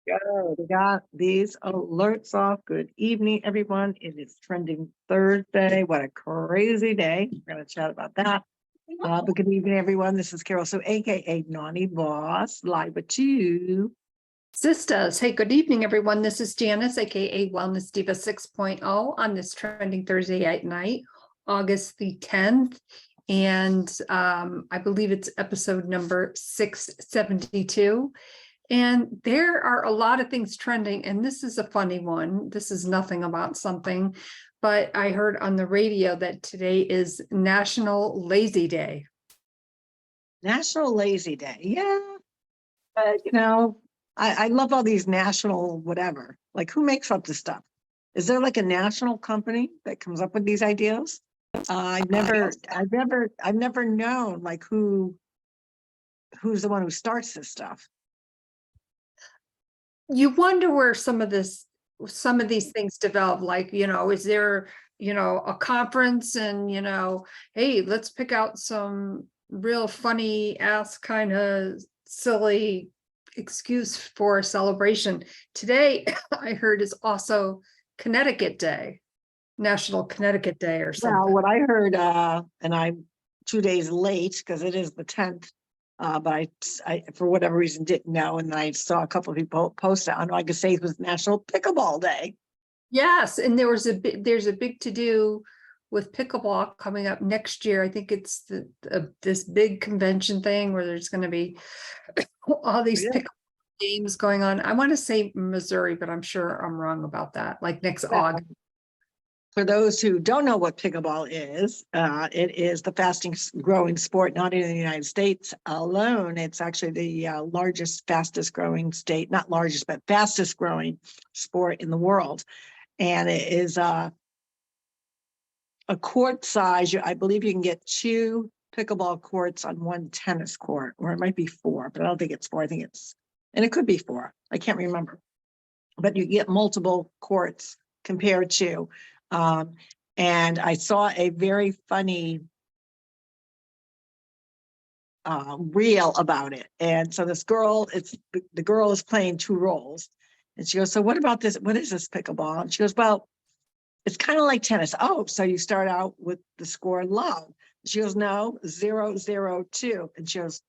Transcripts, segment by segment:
Go. We got these alerts off. Good evening, everyone. It is Trending Thursday. What a crazy day. We're going to chat about that. But good evening, everyone. This is Carol, so AKA Naughty Boss, live with you. Sistas. Hey, good evening, everyone. This is Janice, aka Wellness Diva 6.0 on this Trending Thursday at night, August the 10th. And I believe it's episode number 672. And there are a lot of things trending, and this is a funny one. This is nothing about something, but I heard on the radio that today is National Lazy Day. National Lazy Day. Yeah. I love all these national whatever. Like, who makes up this stuff? Is there like a national company that comes up with these ideas? I've never known like who's the one who starts this stuff. You wonder where some of these things develop, like, is there, a conference and, hey, let's pick out some real funny ass kind of silly excuse for a celebration. Today, I heard is also Connecticut Day, National Connecticut Day or something. Well, what I heard, and I'm 2 days late because it is the 10th, but I for whatever reason didn't know, and then I saw a couple of people post it on August 8th was National Pickle Ball Day. Yes, and there's a big to do with pickleball coming up next year. I think it's this big convention thing where there's going to be all these pickleball games going on. I want to say Missouri, but I'm sure I'm wrong about that. Like next August. For those who don't know what pickleball is, it is the fastest growing sport, not in the United States alone. It's actually the largest, fastest growing state, not largest, but fastest growing sport in the world. And it is a court size. I believe you can get 2 pickleball courts on 1 tennis court, or it might be 4, but I don't think it's 4. I think and it could be 4. I can't remember. But you get multiple courts compared to. And I saw a very funny reel about it. And so this girl, the girl is playing 2 roles. And she goes, so what about this? What is this pickleball? And she goes, well, it's kind of like tennis. Oh, so you start out with the score low. She goes, no, 0-0-2. And she goes,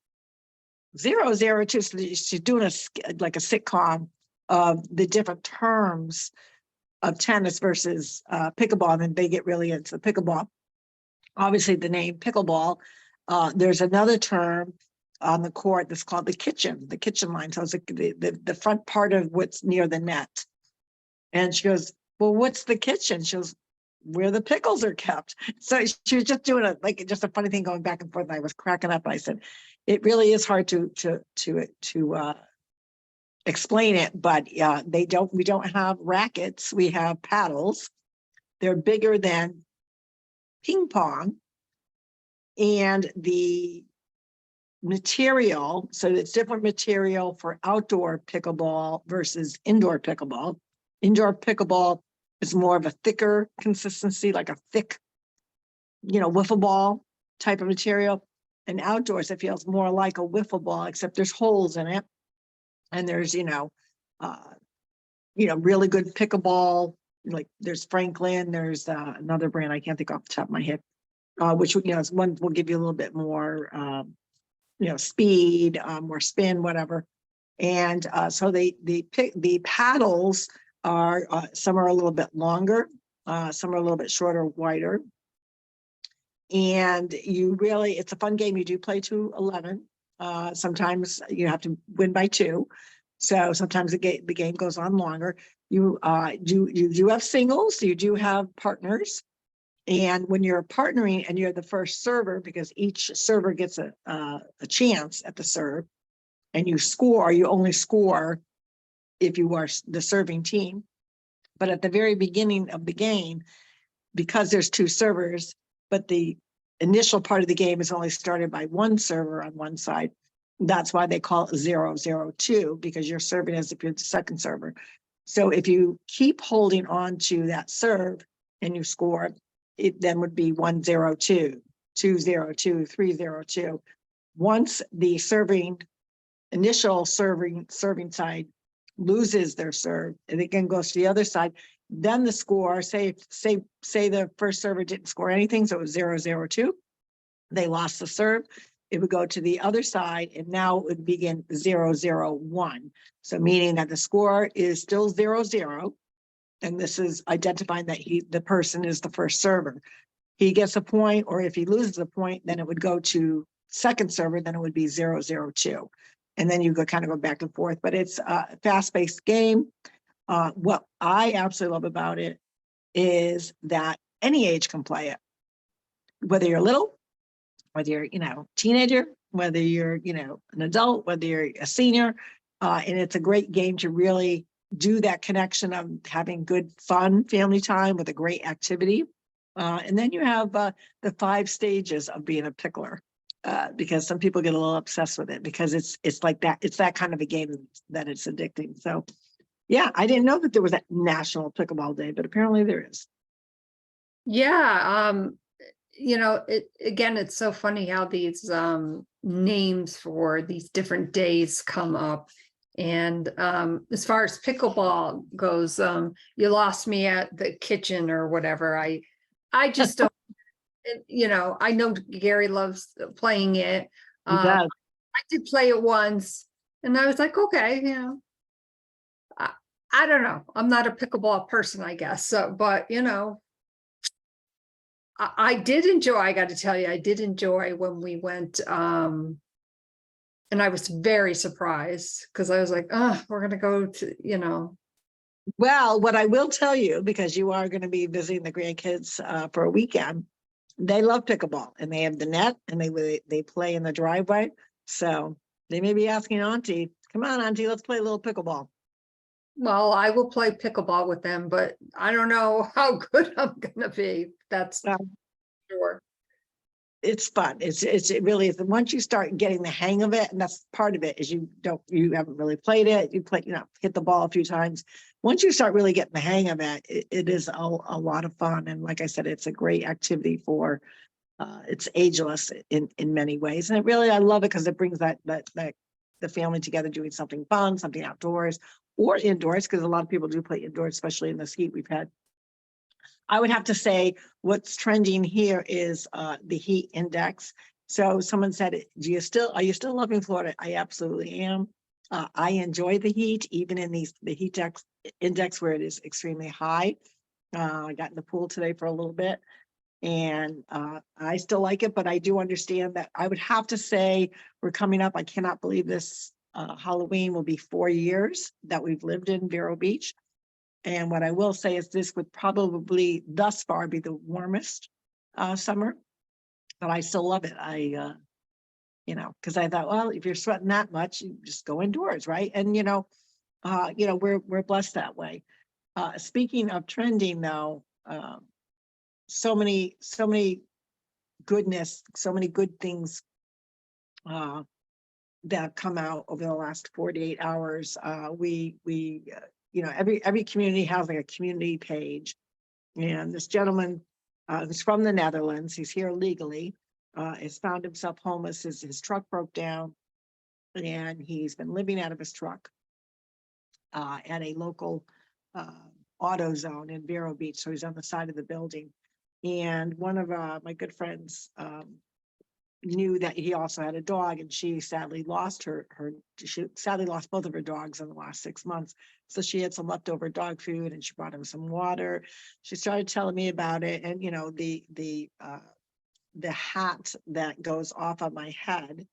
0-0-2. So she's doing like a sitcom of the different terms of tennis versus pickleball, and then they get really into the pickleball. Obviously, the name pickleball. There's another term on the court that's called the kitchen line. So it's like the front part of what's near the net. And she goes, well, what's the kitchen? She goes, where the pickles are kept. So she was just doing just a funny thing going back and forth. And I was cracking up. I said, it really is hard to explain it, but we don't have rackets. We have paddles. They're bigger than ping pong. And the material, so it's different material for outdoor pickleball versus indoor pickleball. Indoor pickleball is more of a thicker consistency, like a thick, wiffle ball type of material. And outdoors, it feels more like a wiffle ball, except there's holes in it. And there's, really good pickleball, like there's Franklin, there's another brand I can't think off the top of my head, which, is one will give you a little bit more, speed, more spin, whatever. And so the paddles are, some are a little bit longer, some are a little bit shorter, wider. And it's a fun game. You do play to 11. Sometimes you have to win by 2. So sometimes the game goes on longer. You do have singles, you do have partners. And when you're partnering and you're the first server, because each server gets a chance at the serve, and you only score if you are the serving team. But at the very beginning of the game, because there's 2 servers, but the initial part of the game is only started by 1 server on one side. That's why they call it 0-0-2, because you're serving as if you're the second server. So if you keep holding on to that serve and you score, it then would be 1-0-2, 2-0-2, 3-0-2. Once the initial serving side loses their serve, and it again goes to the other side. Then the score, say the first server didn't score anything, so it was 0-0-2. They lost the serve. It would go to the other side, and now it would begin 0-0-1. So meaning that the score is still 0-0, and this is identifying that the person is the first server. He gets a point, or if he loses a point, then it would go to second server, then it would be 0-0-2. And then you kind of go back and forth, but it's a fast-paced game. What I absolutely love about it is that any age can play it, whether you're little, whether you're, teenager, whether you're, an adult, whether you're a senior, and it's a great game to really do that connection of having good fun family time with a great activity. And then you have the 5 stages of being a pickler, because some people get a little obsessed with it because it's like that. It's that kind of a game that it's addicting. So yeah, I didn't know that there was a National Pickleball Day, but apparently there is. Yeah, it's so funny how these names for these different days come up. And as far as pickleball goes, you lost me at the kitchen or whatever. I just don't, I know Gary loves playing it. I did play it once and I was like, okay, I don't know. I'm not a pickleball person, I guess. So, but I did enjoy, I got to tell you, I did enjoy when we went, and I was very surprised because I was like, oh, we're going to go to, Well, what I will tell you, because you are going to be visiting the grandkids for a weekend, they love pickleball and they have the net and they play in the driveway. So they may be asking Auntie, come on, Auntie, let's play a little pickleball. well, I will play pickleball with them, but I don't know how good I'm going to be. That's sure. It's fun. It really is. And once you start getting the hang of it, and that's part of it, is you haven't really played it. You play, hit the ball a few times. Once you start really getting the hang of it, it is a lot of fun. And like I said, it's a great activity for, it's ageless in many ways. And I love it because it brings that the family together doing something fun, something outdoors or indoors, because a lot of people do play indoors, especially in this heat we've had. I would have to say what's trending here is the heat index. So someone said, are you still loving Florida? I absolutely am. I enjoy the heat, even in the heat index where it is extremely high. I got in the pool today for a little bit and I still like it, but I do understand that I would have to say we're coming up. I cannot believe this Halloween will be 4 years that we've lived in Vero Beach. And what I will say is this would probably thus far be the warmest summer, but I still love it. Because I thought, well, if you're sweating that much, you just go indoors, right? And we're blessed that way. Speaking of trending, though, so many goodness, so many good things that come out over the last 48 hours. Every community has like a community page, and this gentleman who's from the Netherlands, he's here legally, has found himself homeless. His truck broke down and he's been living out of his truck at a local auto zone in Vero Beach. So he's on the side of the building. And one of my good friends knew that he also had a dog, and she sadly lost both of her dogs in the last 6 months. So she had some leftover dog food and she brought him some water. She started telling me about it. And the hat that goes off on my head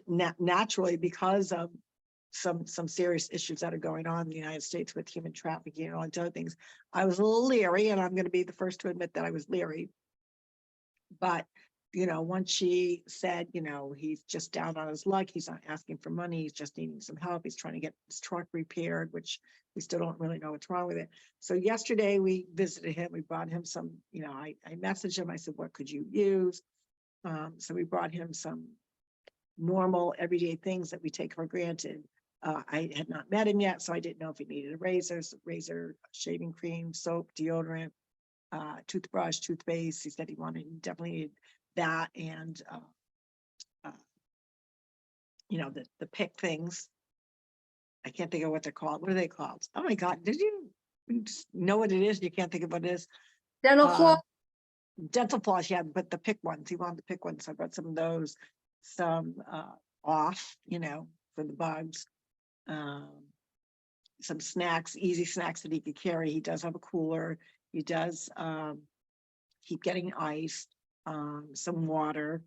naturally, because of some serious issues that are going on in the United States with human trafficking and all these other things, I was a little leery, and I'm going to be the first to admit that I was leery. But once she said, he's just down on his luck, he's not asking for money, he's just needing some help, he's trying to get his truck repaired, which we still don't really know what's wrong with it. So yesterday we visited him, we brought him some, I messaged him, I said, what could you use? So we brought him some normal everyday things that we take for granted. I had not met him yet, so I didn't know if he needed a razor, shaving cream, soap, deodorant, toothbrush, toothpaste. He said he definitely needed that, and the pick things. I can't think of what they're called. What are they called? Oh my God, did you just know what it is? You can't think of what it is. Dental floss. Dental floss, yeah, but the pick ones, he wanted to pick ones. So I brought some of those, some off, for the bugs. Some snacks, easy snacks that he could carry. He does have a cooler. He does keep getting ice, some water,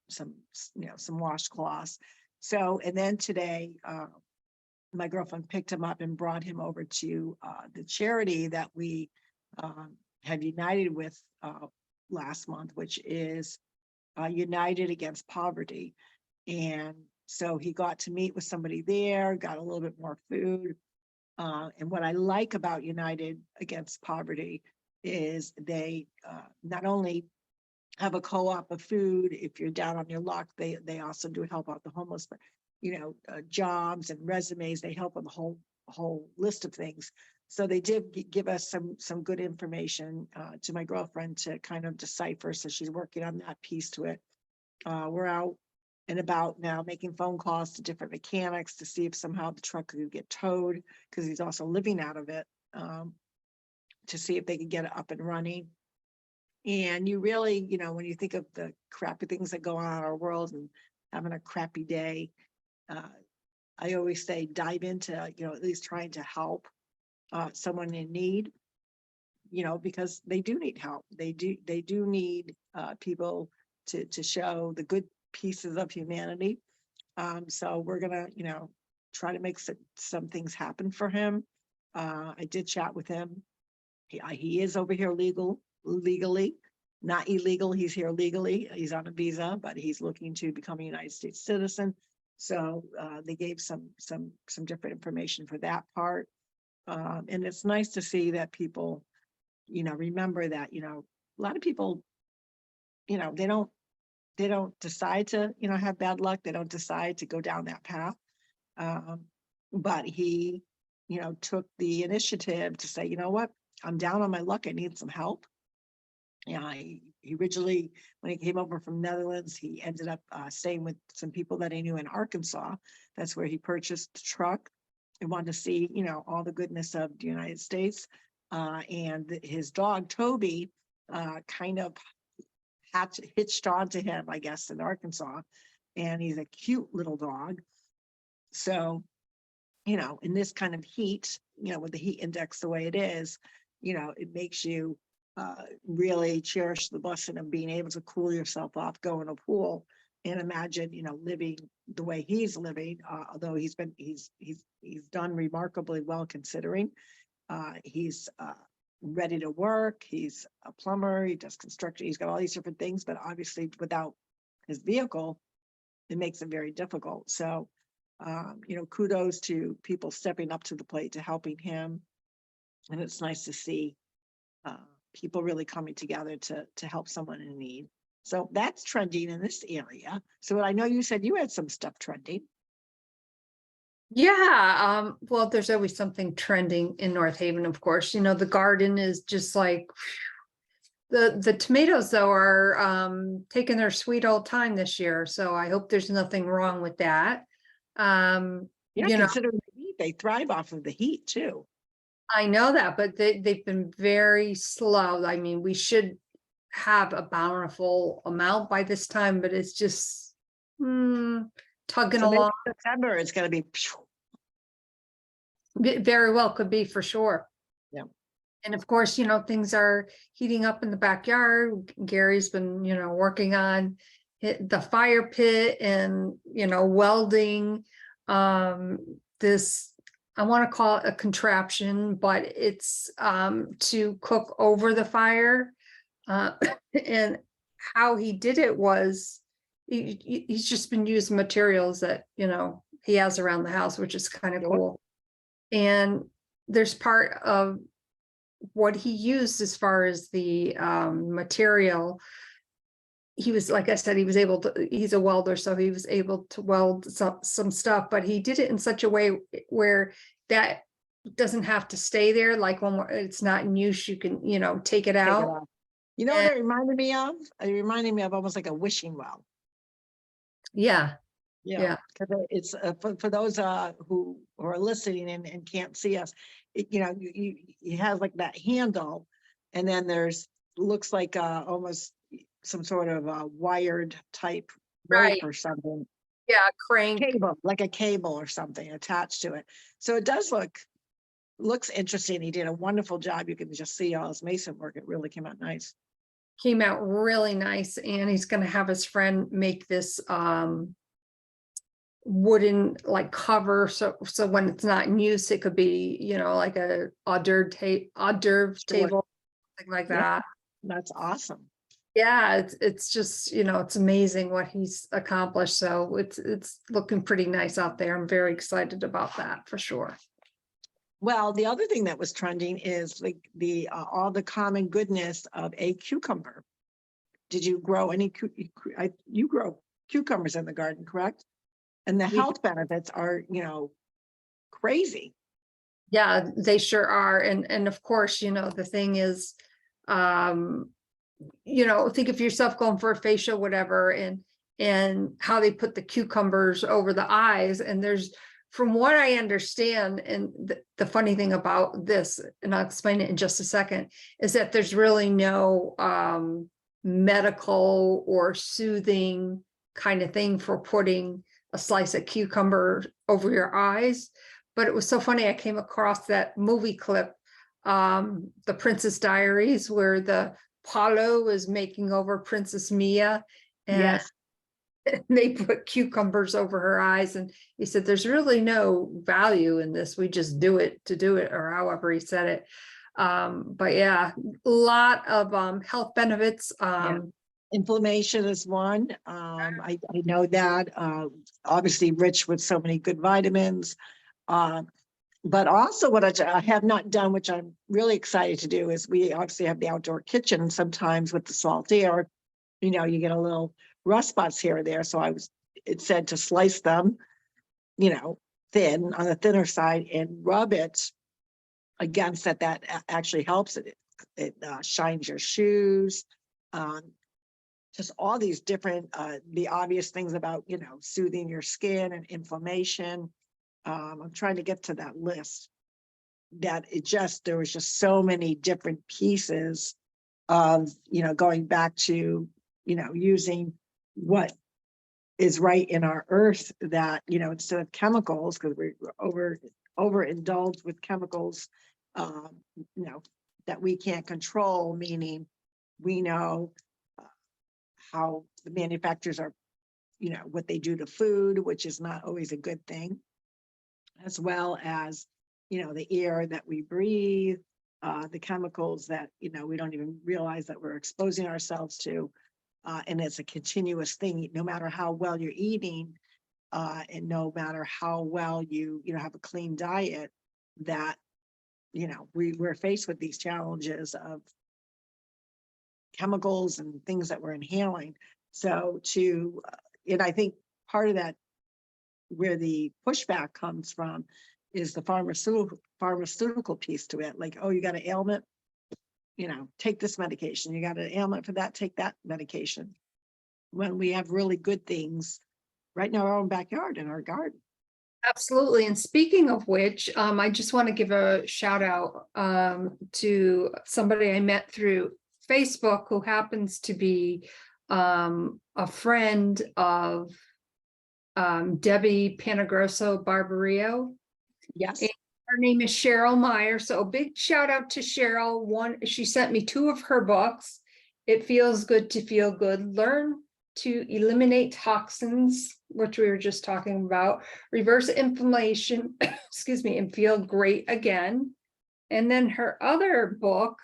some washcloths. So, and then today, my girlfriend picked him up and brought him over to the charity that we had united with last month, which is United Against Poverty. And so he got to meet with somebody there, got a little bit more food. And what I like about United Against Poverty is they not only have a co-op of food, if you're down on your luck, they also do help out the homeless, but jobs and resumes, they help on the whole list of things. So they did give us some good information to my girlfriend to kind of decipher. So she's working on that piece to it. We're out and about now making phone calls to different mechanics to see if somehow the truck could get towed, because he's also living out of it, to see if they could get it up and running. And you really, when you think of the crappy things that go on in our world and having a crappy day, I always say dive into, at least trying to help someone in need, because they do need help. They do need people to show the good pieces of humanity. So we're gonna, try to make some things happen for him. I did chat with him. He is over here legally, not illegal. He's here legally. He's on a visa, but he's looking to become a United States citizen. So they gave some different information for that part. And it's nice to see that people, remember that, a lot of people, they don't decide to, have bad luck. They don't decide to go down that path. But he, took the initiative to say, you know what, I'm down on my luck. I need some help. Yeah, he originally, when he came over from Netherlands, he ended up staying with some people that he knew in Arkansas. That's where he purchased the truck. He wanted to see, all the goodness of the United States. And his dog, Toby, kind of hitched onto him, I guess, in Arkansas. And he's a cute little dog. So, in this kind of heat, with the heat index the way it is, it makes you really cherish the blessing of being able to cool yourself off, go in a pool, and imagine, living the way he's living. Although he's done remarkably well considering. He's ready to work. He's a plumber. He does construction. He's got all these different things, but obviously without his vehicle, it makes it very difficult. So, kudos to people stepping up to the plate to helping him. And it's nice to see people really coming together to help someone in need. So that's trending in this area. So I know you said you had some stuff trending. Yeah, well, there's always something trending in North Haven, of course. The garden is just like the tomatoes, though, are taking their sweet old time this year. So I hope there's nothing wrong with that. Yeah, considering the heat, they thrive off of the heat too. I know that, but they've been very slow. I mean, we should have a bountiful amount by this time, but it's just tugging So maybe along. September, it's going to be. Very well could be, for sure. Yeah. And of course, things are heating up in the backyard. Gary's been, working on the fire pit and, welding this, I want to call it a contraption, but it's to cook over the fire. And how he did it was he's just been using materials that, he has around the house, which is kind of cool. And there's part of what he used as far as the material. He was, like I said, he's a welder, so he was able to weld some stuff, but he did it in such a way where that doesn't have to stay there. Like when it's not in use, you can, take it out. You know what it reminded me of? It reminded me of almost like a wishing well. Yeah. Yeah. Because it's for those who are listening and can't see us, you have like that handle, and then there's looks like almost some sort of wired type rope Right. or something, Yeah, crank. cable, like a cable or something attached to it. So it does looks interesting. He did a wonderful job. You can just see all his mason work. It really came out nice. Came out really nice, and he's gonna have his friend make this wooden like cover, so when it's not in use, it could be, like a hors d'oeuvre Sure. table, something like Yeah. that. That's awesome. Yeah, it's just, it's amazing what he's accomplished. So it's looking pretty nice out there. I'm very excited about that for sure. Well, the other thing that was trending is like the all the common goodness of a cucumber. Did you grow any? You grow cucumbers in the garden, correct? And the We- health benefits are, crazy. Yeah, they sure are. And of course, the thing is, think of yourself going for a facial, whatever, and how they put the cucumbers over the eyes. And from what I understand, and the funny thing about this, and I'll explain it in just a second, is that there's really no medical or soothing kind of thing for putting a slice of cucumber over your eyes. But it was so funny, I came across that movie clip, The Princess Diaries, where the Paulo is making over Princess Mia, and Yes. they put cucumbers over her eyes, and he said there's really no value in this, we just do it to do it, or however he said it. But yeah, a lot of health benefits. Inflammation is one. I know that. Obviously rich with so many good vitamins. But also what I have not done, which I'm really excited to do, is we obviously have the outdoor kitchen. Sometimes with the salt air, you get a little rust spots here or there. So it said to slice them, thin on the thinner side and rub it against that. That actually helps it. It shines your shoes. Just all these different, the obvious things about, soothing your skin and inflammation. I'm trying to get to that list. That there was just so many different pieces of, going back to, using what is right in our earth, that, instead of chemicals, because we're overindulged with chemicals, that we can't control, meaning we know how the manufacturers are, what they do to food, which is not always a good thing, as well as, the air that we breathe, the chemicals that, we don't even realize that we're exposing ourselves to. And it's a continuous thing, no matter how well you're eating, and no matter how well you have a clean diet, that, we're faced with these challenges of chemicals and things that we're inhaling. So and I think part of that, where the pushback comes from, is the pharmaceutical piece to it. Like, oh, you got an ailment, take this medication. You got an ailment for that, take that medication. When we have really good things right in our own backyard, in our garden. Absolutely. And speaking of which, I just want to give a shout out to somebody I met through Facebook, who happens to be a friend of Debbie Panagrosso Barbario. Yes. And her name is Cheryl Meyer. So a big shout out to Cheryl. She sent me 2 of her books. It Feels Good to Feel Good. Learn to Eliminate Toxins, which we were just talking about. Reverse Inflammation, excuse me, and Feel Great Again. And then her other book,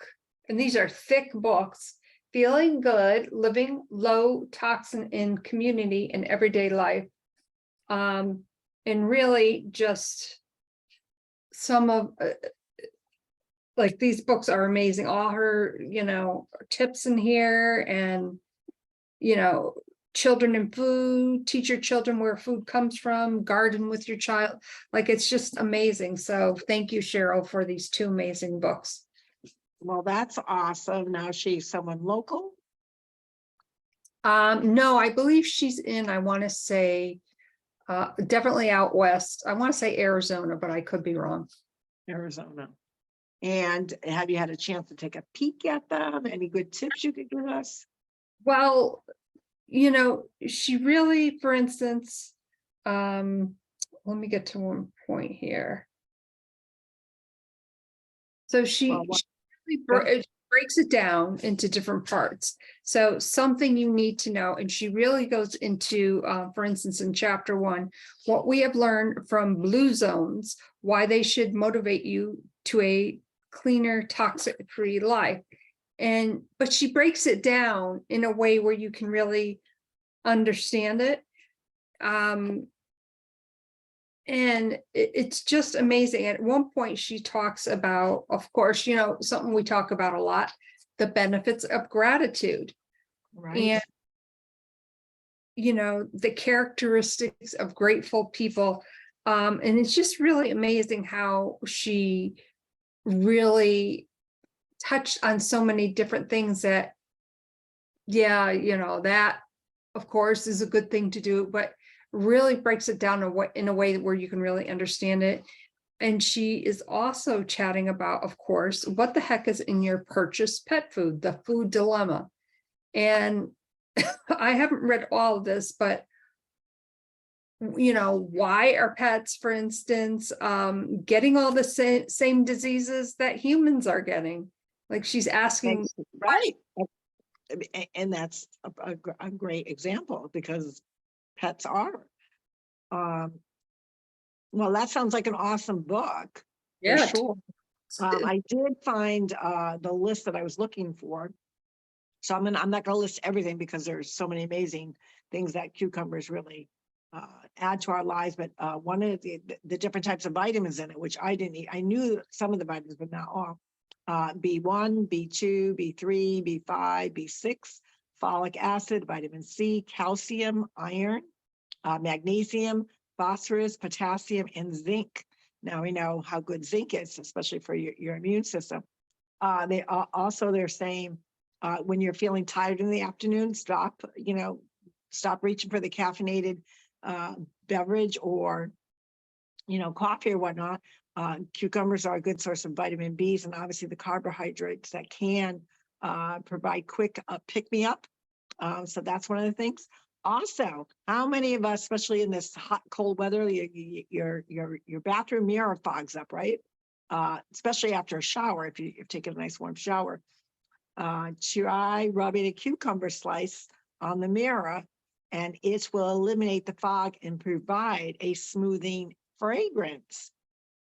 and these are thick books, Feeling Good, Living Low Toxin in Community and Everyday Life. And really just some of, like, these books are amazing. All her, tips in here, and, children and food, teach your children where food comes from, garden with your child. Like, it's just amazing. So thank you, Cheryl, for these 2 amazing books. Well, that's awesome. Now she's someone local. No, I believe she's in, I want to say, Definitely out west. I want to say Arizona, but I could be wrong. Arizona. And have you had a chance to take a peek at them? Any good tips you could give us? Well, she really, for instance, let me get to one point here. So she Well, really breaks it down into different parts. So something you need to know, and she really goes into, for instance, in chapter 1, what we have learned from blue zones, why they should motivate you to a cleaner, toxic-free life. But she breaks it down in a way where you can really understand it. And it's just amazing. At one point, she talks about, of course, something we talk about a lot, the benefits of gratitude. right. And, the characteristics of grateful people. And it's just really amazing how she really touched on so many different things that, that, of course, is a good thing to do, but really breaks it down in a way where you can really understand it. And she is also chatting about, of course, what the heck is in your purchased pet food, the food dilemma. And I haven't read all of this, but why are pets, for instance, getting all the same diseases that humans are getting? Like, she's asking, Right. And that's a great example, because pets are. Well, that sounds like an awesome book, for yeah, sure. I did find the list that I was looking for. So I'm not going to list everything, because there's so many amazing things that cucumbers really add to our lives. But one of the different types of vitamins in it, which I didn't eat. I knew some of the vitamins, but not all. B1, B2, B3, B5, B6, folic acid, vitamin C, calcium, iron, magnesium, phosphorus, potassium, and zinc. Now we know how good zinc is, especially for your immune system. They're saying when you're feeling tired in the afternoon, stop reaching for the caffeinated beverage or coffee or whatnot. Cucumbers are a good source of vitamin B's, and obviously the carbohydrates that can provide quick pick-me-up. So that's one of the things. Also, how many of us, especially in this hot, cold weather, your bathroom mirror fogs up, right? Especially after a shower, if you've taken a nice warm shower. Try rubbing a cucumber slice on the mirror, and it will eliminate the fog and provide a smoothing fragrance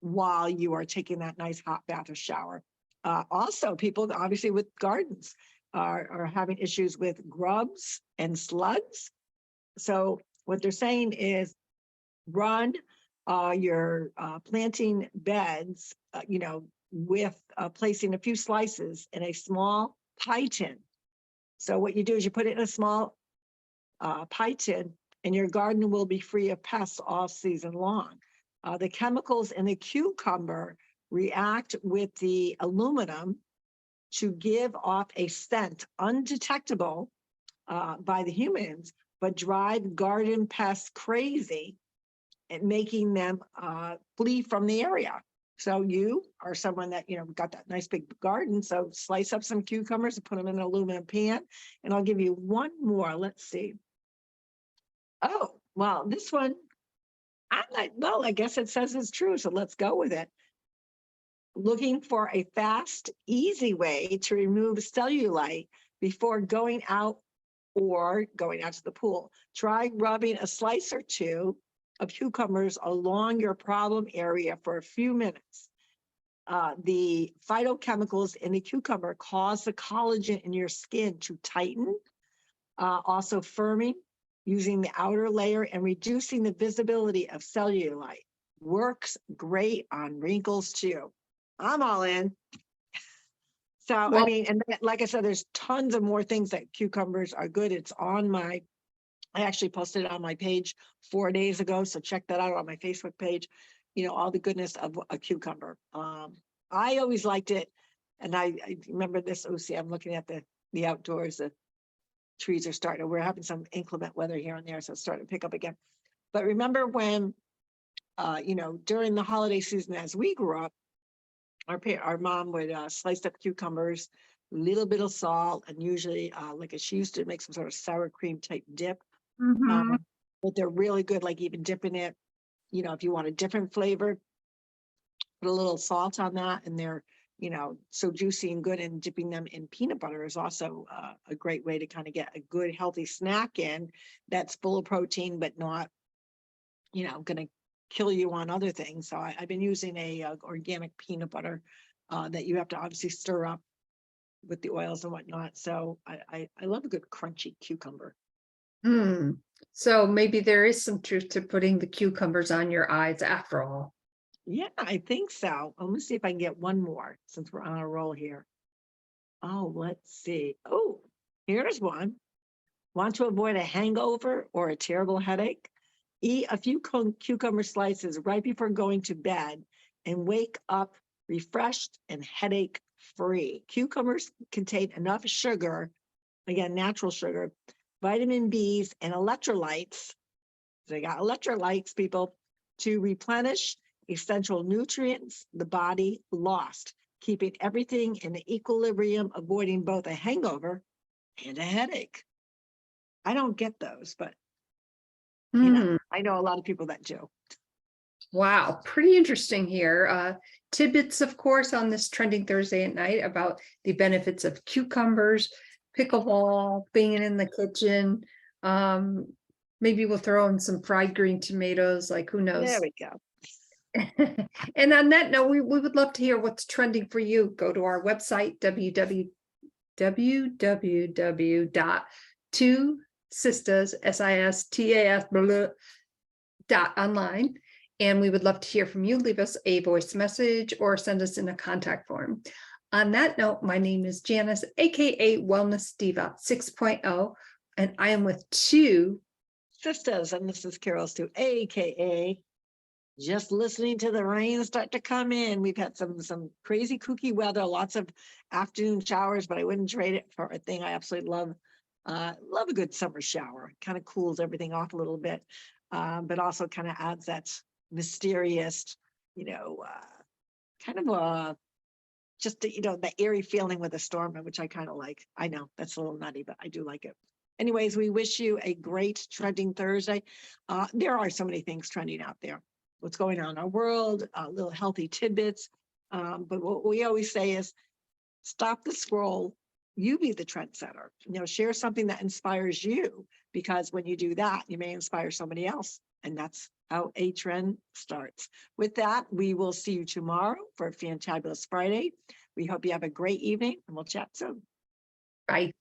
while you are taking that nice hot bath or shower. Also, people obviously with gardens are having issues with grubs and slugs. So what they're saying is run your planting beds, with placing a few slices in a small pie tin. So what you do is you put it in a small pie tin, and your garden will be free of pests all season long. The chemicals in the cucumber react with the aluminum to give off a scent undetectable by the humans, but drive garden pests crazy and making them flee from the area. So you are someone that, got that nice big garden. So slice up some cucumbers and put them in an aluminum pan. And I'll give you one more. Let's see. Oh, well, this one, I'm like, well, I guess it says it's true. So let's go with it. Looking for a fast, easy way to remove cellulite before going out or going out to the pool. Try rubbing a slice or two of cucumbers along your problem area for a few minutes. The phytochemicals in the cucumber cause the collagen in your skin to tighten, also firming, using the outer layer and reducing the visibility of cellulite. Works great on wrinkles too. I'm all in. So, well, and like I said, there's tons of more things that cucumbers are good. It's on I actually posted it on my page 4 days ago. So check that out on my Facebook page, all the goodness of a cucumber. I always liked it. And I remember this, see, I'm looking at the outdoors, the trees are we're having some inclement weather here and there. So it's starting to pick up again. But remember when, during the holiday season, as we grew up, our mom would slice up cucumbers, a little bit of salt, and usually she used to make some sort of sour cream type dip. Mhm. But they're really good, like even dipping it, if you want a different flavor, put a little salt on that, and they're, so juicy and good. And dipping them in peanut butter is also a great way to kind of get a good healthy snack in that's full of protein, but not, going to kill you on other things. So I've been using a organic peanut butter that you have to obviously stir up with the oils and whatnot. So I love a good crunchy cucumber. Mm. So maybe there is some truth to putting the cucumbers on your eyes after all. Yeah, I think so. Let me see if I can get one more since we're on a roll here. Oh, let's see. Oh, here's one. Want to avoid a hangover or a terrible headache? Eat a few cucumber slices right before going to bed and wake up refreshed and headache free. Cucumbers contain enough sugar, again, natural sugar, vitamin Bs, and electrolytes. They got electrolytes, people, to replenish essential nutrients the body lost, keeping everything in equilibrium, avoiding both a hangover and a headache. I don't get those, but Mm. I know a lot of people that do. Wow, pretty interesting here. Tidbits, of course, on this Trending Thursday at Night about the benefits of cucumbers, pickleball, being in the kitchen. Maybe we'll throw in some fried green tomatoes, like who knows. There we go. And on that note, we would love to hear what's trending for you. Go to our website, www.TwoSistas, and we would love to hear from you. Leave us a voice message or send us in a contact form. On that note, my name is Janice, aka Wellness Diva 6.0, and I am with Two Sisters, and this is Carol Stu, aka just listening to the rain start to come in. We've had some crazy kooky weather, lots of afternoon showers, but I wouldn't trade it for a thing I absolutely love. Love a good summer shower. Kind of cools everything off a little bit, but also kind of adds that mysterious, kind of just the airy feeling with a storm, which I kind of like. I know that's a little nutty, but I do like it. Anyways, we wish you a great Trending Thursday. There are so many things trending out there. What's going on in our world, little healthy tidbits. But what we always say is stop the scroll. You be the trendsetter. Share something that inspires you, because when you do that, you may inspire somebody else. And that's how a trend starts. With that, we will see you tomorrow for a fantabulous Friday. We hope you have a great evening, and we'll chat soon. Bye.